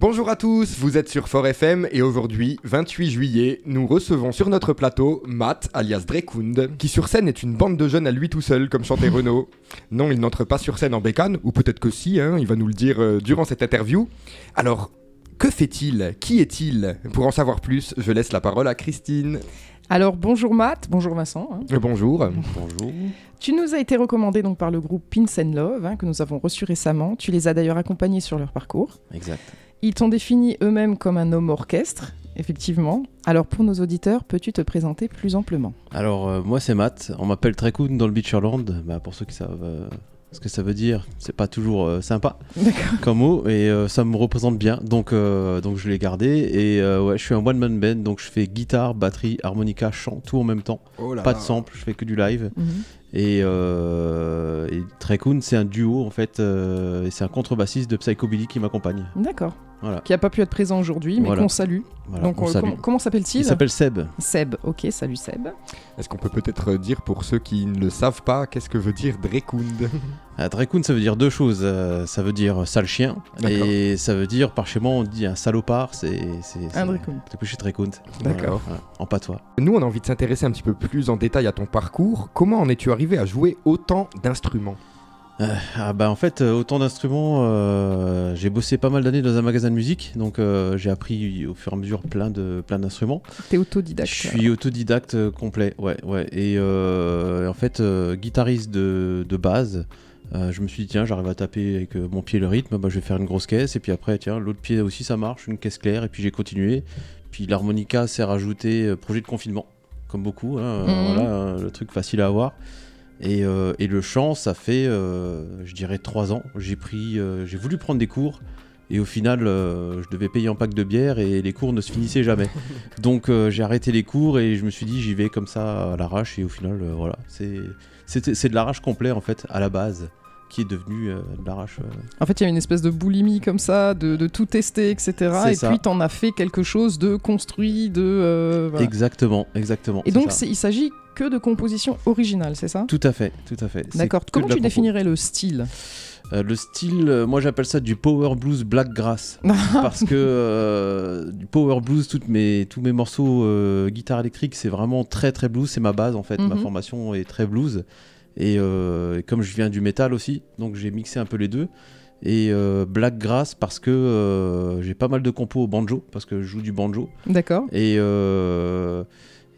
Bonjour à tous, vous êtes sur Fort FM et aujourd'hui, 28 juillet, nous recevons sur notre plateau Matt, alias Drekund, qui sur scène est une bande de jeunes à lui tout seul, comme chantait Renaud. Non, il n'entre pas sur scène en bécane, ou peut-être que si, il va nous le dire durant cette interview. Alors, que fait-il? Qui est-il? Pour en savoir plus, je laisse la parole à Christine. Alors bonjour Matt, bonjour Vincent. Bonjour. Bonjour. Tu nous as été recommandé donc par le groupe Pins and Love, que nous avons reçu récemment. Tu les as d'ailleurs accompagnés sur leur parcours. Exact. Ils t'ont défini eux-mêmes comme un homme orchestre, effectivement. Alors pour nos auditeurs, peux-tu te présenter plus amplement? Alors moi c'est Matt, on m'appelle Drekund dans le Beacherland. Pour ceux qui savent ce que ça veut dire, c'est pas toujours sympa comme mot et ça me représente bien, donc je l'ai gardé et je suis un one man band, donc je fais guitare, batterie, harmonica, chant, tout en même temps. Pas de sample, je fais que du live. Et Drekund c'est un duo en fait, et c'est un contrebassiste de Psychobilly qui m'accompagne. D'accord. Voilà. Qui n'a pas pu être présent aujourd'hui, mais qu'on salue. Voilà, donc comment s'appelle-t-il? Il s'appelle Seb. Seb, ok, salut Seb. Est-ce qu'on peut peut-être dire pour ceux qui ne le savent pas, qu'est-ce que veut dire Drekund? Drekund ça veut dire deux choses, ça veut dire sale chien, et ça veut dire, par chez moi on dit un salopard, c'est un Drekund. C'est plus chez Drekund. D'accord. Voilà, en patois. Nous on a envie de s'intéresser un petit peu plus en détail à ton parcours. Comment en es-tu arrivé à jouer autant d'instruments? En fait, autant d'instruments, j'ai bossé pas mal d'années dans un magasin de musique, donc j'ai appris au fur et à mesure plein d'instruments. T'es autodidacte? Je suis autodidacte complet, ouais. Et en fait, guitariste de base, je me suis dit tiens, j'arrive à taper avec mon pied le rythme, je vais faire une grosse caisse, et puis après tiens, l'autre pied aussi ça marche, une caisse claire, et puis j'ai continué. Puis l'harmonica s'est rajouté projet de confinement, comme beaucoup, voilà, le truc facile à avoir. Et le chant, ça fait, je dirais, 3 ans. J'ai voulu prendre des cours et au final, je devais payer en pack de bière et les cours ne se finissaient jamais. Donc j'ai arrêté les cours et je me suis dit, j'y vais comme ça à l'arrache et au final, voilà, c'est de l'arrache complet en fait, à la base, qui est devenu de l'arrache. En fait, il y a une espèce de boulimie comme ça, de tout tester, etc. Et ça. Puis t'en as fait quelque chose de construit, voilà. Exactement. Et donc, il s'agit que de composition originale, c'est ça? Tout à fait. D'accord. Comment tu définirais le style? Le style, moi j'appelle ça du power blues blackgrass parce que du power blues, tous mes morceaux guitare électrique, c'est vraiment très très blues, c'est ma base en fait, ma formation est très blues et comme je viens du métal aussi, donc j'ai mixé un peu les deux. Et blackgrass parce que j'ai pas mal de compos au banjo, parce que je joue du banjo. D'accord.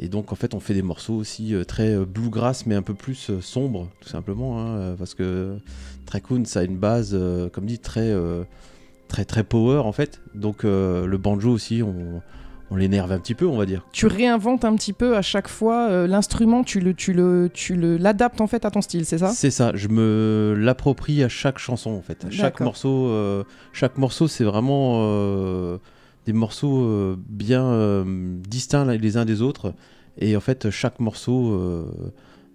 Et donc en fait on fait des morceaux aussi très bluegrass mais un peu plus sombre tout simplement, parce que Drekund ça a une base comme dit très power en fait, donc le banjo aussi on l'énerve un petit peu, on va dire. Tu réinventes un petit peu à chaque fois l'instrument, tu l'adaptes en fait à ton style, c'est ça? C'est ça, je me l'approprie à chaque chanson en fait. Chaque morceau c'est vraiment des morceaux bien distincts les uns des autres, et en fait chaque morceau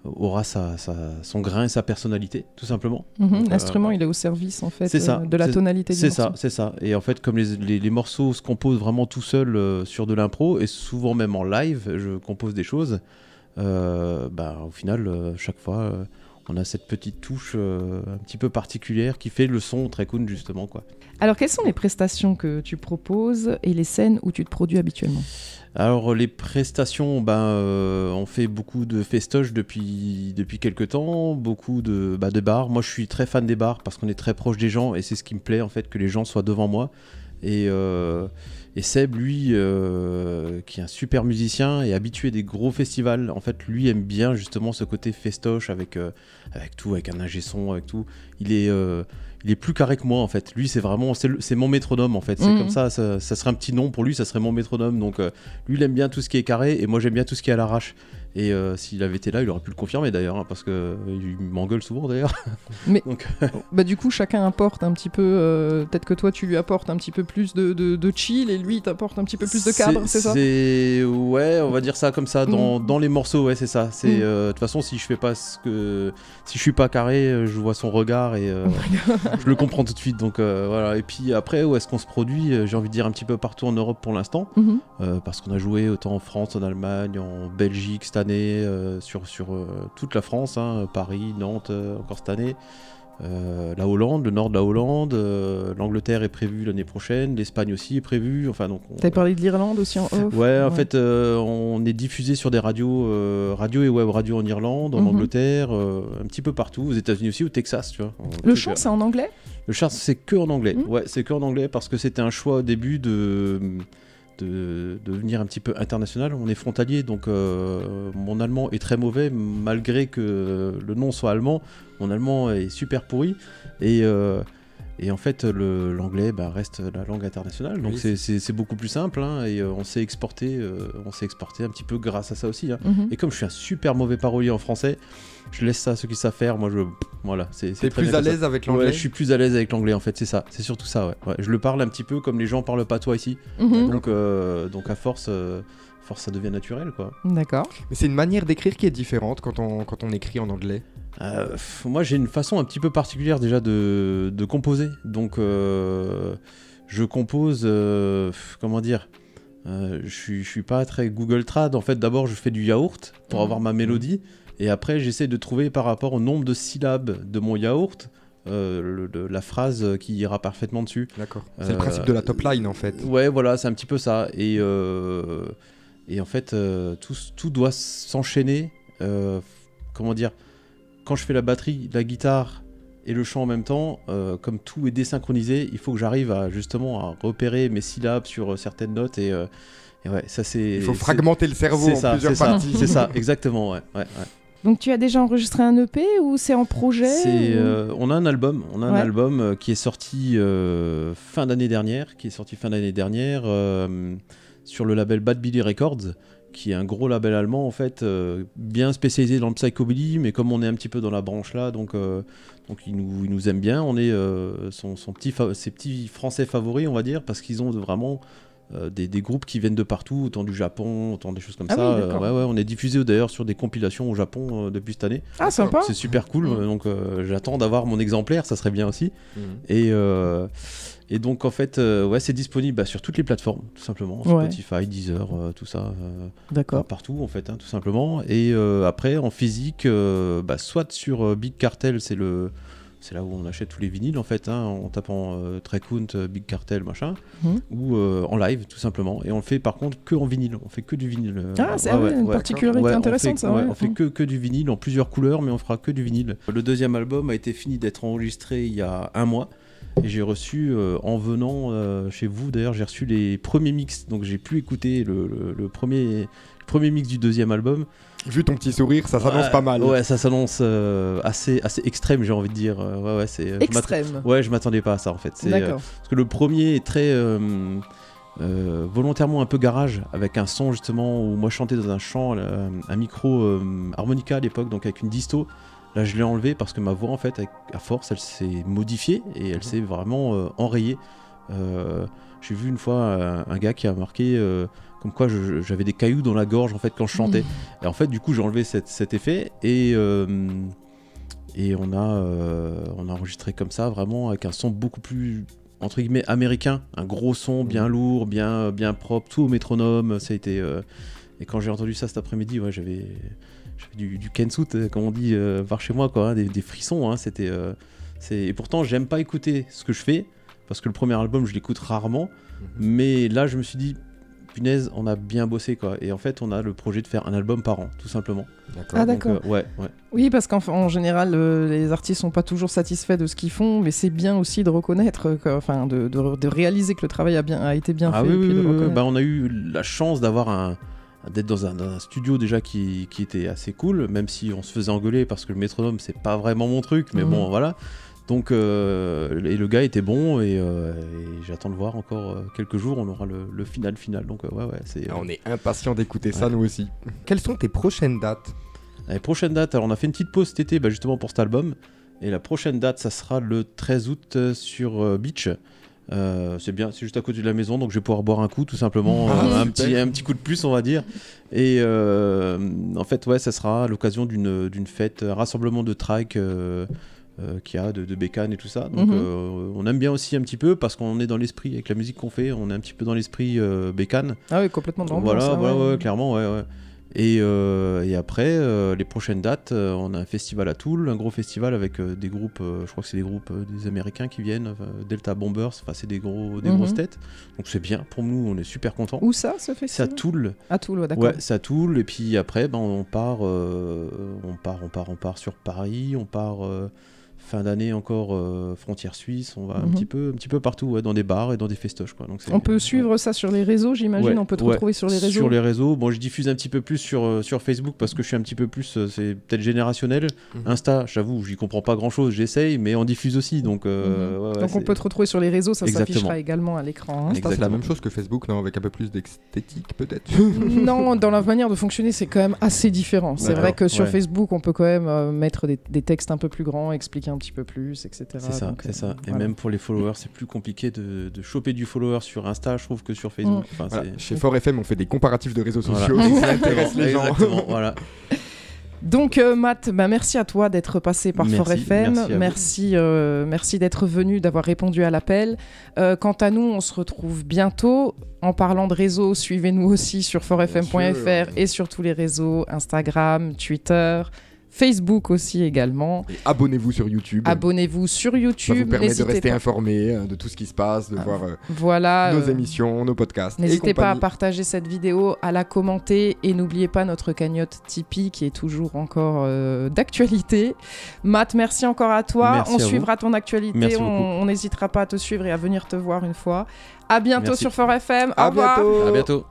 aura son grain et sa personnalité, tout simplement. L'instrument il est au service en fait de la tonalité du morceau. C'est ça. Et en fait comme les morceaux se composent vraiment tout seuls sur de l'impro, et souvent même en live je compose des choses, au final chaque fois on a cette petite touche un petit peu particulière qui fait le son Drekund justement, quoi. Alors quelles sont les prestations que tu proposes et les scènes où tu te produis habituellement? Alors les prestations, on fait beaucoup de festoches depuis quelques temps, beaucoup de bars. Moi je suis très fan des bars parce qu'on est très proche des gens et c'est ce qui me plaît en fait, que les gens soient devant moi. Et Seb, lui, qui est un super musicien et habitué des gros festivals, en fait, lui aime bien justement ce côté festoche avec tout, avec un ingé son, avec tout. Il est plus carré que moi en fait. Lui, c'est mon métronome en fait. C'est comme ça serait un petit nom pour lui, ça serait mon métronome. Donc lui, il aime bien tout ce qui est carré et moi, j'aime bien tout ce qui est à l'arrache. Et s'il avait été là, il aurait pu le confirmer d'ailleurs, parce qu'il m'engueule souvent d'ailleurs. Mais donc, du coup, chacun apporte un petit peu. Peut-être que toi, tu lui apportes un petit peu plus de chill et lui, il t'apporte un petit peu plus de cadre, c'est ça? Ouais, on va dire ça comme ça. Dans les morceaux, ouais, c'est ça. De toute façon, si je suis pas carré, je vois son regard et je le comprends tout de suite. Donc voilà. Et puis après, où est-ce qu'on se produit? J'ai envie de dire un petit peu partout en Europe pour l'instant, parce qu'on a joué autant en France, en Allemagne, en Belgique cette année, sur toute la France, Paris, Nantes, encore cette année. la Hollande, le nord de la Hollande, l'Angleterre est prévu l'année prochaine, l'Espagne aussi est prévu. Enfin, donc T'avais parlé de l'Irlande aussi en off. Ouais, en fait, on est diffusé sur des radios, radio et web radio en Irlande, en Angleterre, un petit peu partout, aux États-Unis aussi, au Texas, tu vois. Le chant, c'est en anglais ? Le chant, c'est que en anglais. Ouais, c'est que en anglais parce que c'était un choix au début de devenir un petit peu international. On est frontalier, donc mon allemand est très mauvais, malgré que le nom soit allemand. Mon allemand est super pourri et en fait l'anglais reste la langue internationale, donc oui, c'est beaucoup plus simple, hein, et on s'est exporté un petit peu grâce à ça aussi, hein. Et comme je suis un super mauvais parolier en français, je laisse ça à ceux qui savent faire. Moi voilà, T'es plus à l'aise avec l'anglais? Ouais, je suis plus à l'aise avec l'anglais en fait, c'est ça, c'est surtout ça, ouais. Je le parle un petit peu comme les gens parlent patois ici, donc à force ça devient naturel, quoi. D'accord. Mais c'est une manière d'écrire qui est différente quand on écrit en anglais. Moi j'ai une façon un petit peu particulière déjà de composer, donc je compose, comment dire, je suis pas très Google Trad en fait. D'abord je fais du yaourt pour avoir ma mélodie, et après j'essaie de trouver par rapport au nombre de syllabes de mon yaourt la phrase qui ira parfaitement dessus. D'accord. C'est le principe de la top line en fait. Ouais, voilà, c'est un petit peu ça, et en fait tout doit s'enchaîner, comment dire, quand je fais la batterie, la guitare et le chant en même temps, comme tout est désynchronisé, il faut que j'arrive à repérer mes syllabes sur certaines notes, et ouais, ça c'est... Il faut fragmenter le cerveau en plusieurs parties. C'est ça, exactement, ouais. Donc tu as déjà enregistré un EP ou c'est en projet On a un album, qui est sorti fin d'année dernière, sur le label Bad Billy Records, qui est un gros label allemand en fait, bien spécialisé dans le psychobilly, mais comme on est un petit peu dans la branche là, donc il nous aime bien. On est ses petits français favoris, on va dire, parce qu'ils ont vraiment des groupes qui viennent de partout, autant du Japon, autant des choses comme ça. Oui, on est diffusé d'ailleurs sur des compilations au Japon depuis cette année. Ah, sympa. C'est super cool, donc j'attends d'avoir mon exemplaire, ça serait bien aussi. Et donc en fait, c'est disponible sur toutes les plateformes, tout simplement, Spotify, Deezer, tout ça, partout en fait, hein, tout simplement. Et après en physique, soit sur Big Cartel, c'est là où on achète tous les vinyles en fait, hein, en tapant Trekount, Big Cartel, machin, ou en live tout simplement. Et on le fait par contre que en vinyle, on fait que du vinyle. C'est une particularité intéressante, ça. On fait que du vinyle en plusieurs couleurs, mais on fera que du vinyle. Le deuxième album a été fini d'être enregistré il y a 1 mois. Et j'ai reçu, en venant chez vous d'ailleurs, j'ai reçu les premiers mix, donc j'ai pu écouter le premier mix du deuxième album. Vu ton petit sourire, ça s'annonce pas mal. Ouais, ça s'annonce assez extrême, j'ai envie de dire. C'est extrême. Je m'attendais pas à ça en fait. D'accord. Parce que le premier est très volontairement un peu garage, avec un son justement où moi je chantais dans un chant, un micro harmonica à l'époque, donc avec une disto. Là, je l'ai enlevé parce que ma voix, en fait, à force, elle s'est modifiée et elle s'est vraiment enrayée. J'ai vu une fois un gars qui a marqué comme quoi j'avais des cailloux dans la gorge, en fait, quand je chantais. Et en fait, du coup, j'ai enlevé cet effet et on a enregistré comme ça, vraiment, avec un son beaucoup plus, entre guillemets, américain. Un gros son, bien lourd, bien propre, tout au métronome. Ça a été... Et quand j'ai entendu ça cet après-midi, j'avais du kensuit, comme on dit, par chez moi, quoi, hein, des frissons, hein, et pourtant j'aime pas écouter ce que je fais parce que le premier album je l'écoute rarement, mais là je me suis dit punaise, on a bien bossé, quoi. Et en fait on a le projet de faire un album par an, tout simplement. D'accord. Oui, parce qu'en général les artistes sont pas toujours satisfaits de ce qu'ils font, mais c'est bien aussi de reconnaître, de réaliser que le travail a été bien fait. On a eu la chance d'être dans un studio déjà qui était assez cool, même si on se faisait engueuler parce que le métronome c'est pas vraiment mon truc, mais bon voilà. Donc et le gars était bon, et j'attends de voir encore quelques jours, on aura le final. Donc on est impatient d'écouter ça, nous aussi. Quelles sont tes prochaines dates? Les prochaines dates, alors on a fait une petite pause cet été justement pour cet album, et la prochaine date ça sera le 13 août sur Beach. C'est bien, c'est juste à côté de la maison, donc je vais pouvoir boire un coup tout simplement, un petit coup de plus, on va dire. Et en fait ça sera à l'occasion d'une fête, un rassemblement de trike qu'il y a de bécanes et tout ça, donc on aime bien aussi un petit peu parce qu'on est dans l'esprit avec la musique qu'on fait, on est un petit peu dans l'esprit bécane. Ah oui, complètement dans l'ambiance. Voilà, clairement, ouais. Et après, les prochaines dates, on a un festival à Toul, un gros festival avec des groupes, je crois que c'est des groupes des Américains qui viennent, Delta Bombers, enfin c'est des grosses têtes. Donc c'est bien, pour nous on est super contents. Où ça, ce festival ? C'est à Toul. À Toul, ouais, d'accord. Ouais, c'est à Toul, et puis après on part sur Paris, on part fin d'année encore frontière suisse, on va un petit peu partout, dans des bars et dans des festoches, quoi. Donc on peut suivre ça sur les réseaux, j'imagine, on peut te retrouver sur les réseaux. Sur les réseaux, bon, je diffuse un petit peu plus sur Facebook parce que je suis un petit peu plus, c'est peut-être générationnel. Insta, j'avoue, j'y comprends pas grand-chose, j'essaye, mais on diffuse aussi, donc donc on peut te retrouver sur les réseaux, ça s'affichera également à l'écran. Insta, c'est la même chose que Facebook, non, avec un peu plus d'esthétique peut-être. Non, dans la manière de fonctionner, c'est quand même assez différent. C'est vrai que sur Facebook, on peut quand même mettre des textes un peu plus grands, expliquer un petit peu plus, etc. C'est ça, c'est ça. Et même pour les followers, c'est plus compliqué de choper du follower sur Insta, je trouve, que sur Facebook. Chez Fort FM, on fait des comparatifs de réseaux sociaux qui intéressent les gens. Exactement, voilà. Donc Matt, merci à toi d'être passé par Fort FM. Merci d'être venu, d'avoir répondu à l'appel. Quant à nous, on se retrouve bientôt. En parlant de réseaux, suivez-nous aussi sur fortfm.fr et sur tous les réseaux, Instagram, Twitter, Facebook aussi également. Et abonnez-vous sur YouTube. Abonnez-vous sur YouTube. Ça vous permet de rester informé de tout ce qui se passe, de voir nos émissions, nos podcasts. N'hésitez pas à partager cette vidéo, à la commenter et n'oubliez pas notre cagnotte Tipeee qui est toujours encore d'actualité. Matt, merci encore à toi. Merci on suivra ton actualité. On n'hésitera pas à te suivre et à venir te voir une fois. À bientôt sur Fort FM. Au revoir. À bientôt.